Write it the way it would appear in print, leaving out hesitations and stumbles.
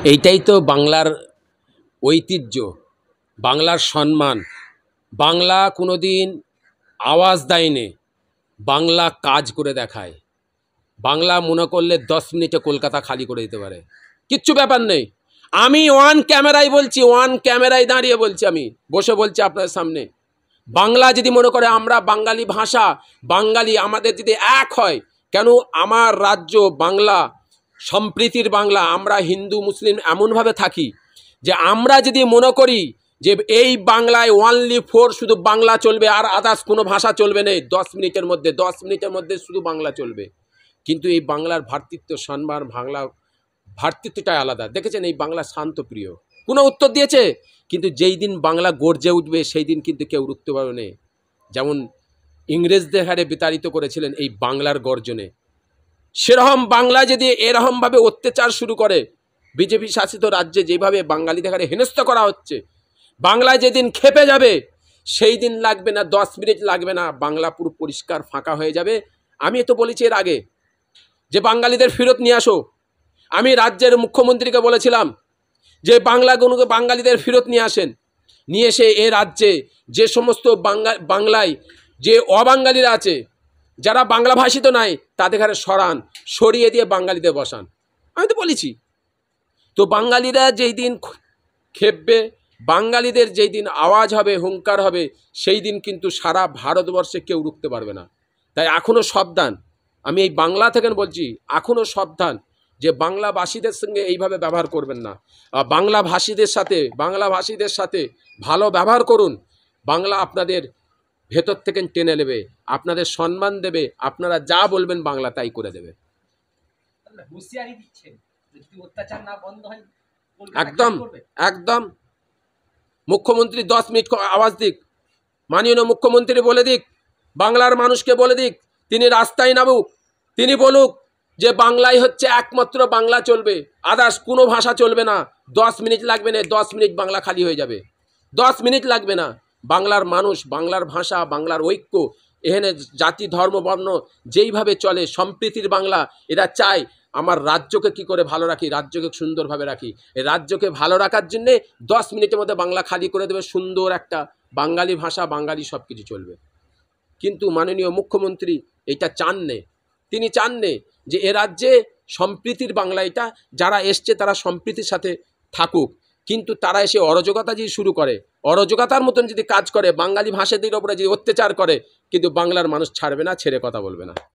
এইটাই তো বাংলার ঐতিহ্য, বাংলার সম্মান। বাংলা কোনোদিন আওয়াজ দেয়নি, বাংলা কাজ করে দেখায়। বাংলা মনে করলে 10 মিনিটে কলকাতা খালি করে দিতে পারে, কিচ্ছু ব্যাপার নেই। আমি ওয়ান ক্যামেরায় বলছি, ওয়ান ক্যামেরায় দাঁড়িয়ে বলছি, আমি বসে বলছি আপনাদের সামনে। বাংলা যদি মনে করে আমরা বাঙালি ভাষা, বাঙালি আমাদের যদি এক হয়, কেন আমার রাজ্য বাংলা, সম্প্রীতির বাংলা, আমরা হিন্দু মুসলিম এমনভাবে থাকি যে আমরা যদি মনে করি যে এই বাংলায় ওনলি ফোর শুধু বাংলা চলবে আর আদার্স কোনো ভাষা চলবে না, 10 মিনিটের মধ্যে শুধু বাংলা চলবে। কিন্তু এই বাংলার ভ্রাতৃত্ব সম্মান, বাংলা ভ্রাতৃত্বটাই আলাদা। দেখেছেন এই বাংলা শান্তপ্রিয়, কোনো উত্তর দিয়েছে, কিন্তু যেই দিন বাংলা গর্জে উঠবে সেই দিন কিন্তু কেউ রুখতে পারবে না। যেমন ইংরেজদের হারে বিতাড়িত করেছিলেন এই বাংলার গর্জনে, সেরকম বাংলা যদি এরকমভাবে অত্যাচার শুরু করে, বিজেপি শাসিত রাজ্যে যেভাবে বাঙালিদের হারে হেনস্থা করা হচ্ছে, বাংলায় যেদিন খেপে যাবে সেই দিন লাগবে না, 10 মিনিট লাগবে না, বাংলা পুরো পরিষ্কার ফাঁকা হয়ে যাবে। আমি তো বলেছি এর আগে যে বাঙালিদের ফেরত নিয়ে আসো। আমি রাজ্যের মুখ্যমন্ত্রীকে বলেছিলাম যে বাঙালিদের ফেরত নিয়ে আসেন, নিয়ে এসে এ রাজ্যে যে সমস্ত বাংলায় যে অবাঙালিরা আছে, যারা বাংলা ভাষিত নাই, তাদের ঘরে সরিয়ে দিয়ে বাঙালিদের বসান। আমি তো বলেছি। তো বাঙালিরা যেই দিন খেপবে, বাঙালিদের যেই দিন আওয়াজ হবে, হুঙ্কার হবে, সেই দিন কিন্তু সারা ভারতবর্ষে কেউ রুখতে পারবে না। তাই এখনও সাবধান, আমি এই বাংলা থেকে বলছি, এখনও সাবধান যে বাংলাভাষীদের সঙ্গে এইভাবে ব্যবহার করবেন না। বাংলাভাষীদের সাথে ভালো ব্যবহার করুন। বাংলা আপনাদের ভেতর থেকে টেনে নেবে, আপনাদের সম্মান দেবে, আপনারা যা বলবেন বাংলা তাই করে দেবে। একদম একদম মুখ্যমন্ত্রী 10 মিনিট আওয়াজ দিক, মাননীয় মুখ্যমন্ত্রী বলে দিক, বাংলার মানুষকে বলে দিক, তিনি রাস্তায় নামুক, তিনি বলুক যে বাংলাই হচ্ছে একমাত্র বাংলা চলবে, আদার্স কোনো ভাষা চলবে না। 10 মিনিট লাগবে না, 10 মিনিট বাংলা খালি হয়ে যাবে, 10 মিনিট লাগবে না। বাংলার মানুষ, বাংলার ভাষা, বাংলার ঐক্য, এখানে জাতি ধর্ম বর্ণ যেইভাবে চলে, সম্প্রীতির বাংলা এরা চায়। আমার রাজ্যকে কি করে ভালো রাখি, রাজ্যকে সুন্দরভাবে রাখি, এই রাজ্যকে ভালো রাখার জন্যে 10 মিনিটের মধ্যে বাংলা খালি করে দেবে, সুন্দর একটা বাঙালি ভাষা, বাঙালি সব কিছু চলবে। কিন্তু মাননীয় মুখ্যমন্ত্রী এটা চাননে, তিনি চাননে যে এ রাজ্যে সম্প্রীতির বাংলা, এটা যারা এসছে তারা সম্প্রীতির সাথে থাকুক। কিন্তু তারা এসে অরাজকতা যদি শুরু করে, অরাজকতার মতন যদি কাজ করে, বাঙালি ভাষাদের ওপরে যদি অত্যাচার করে, কিন্তু বাংলার মানুষ ছাড়বে না, ছেড়ে কথা বলবে না।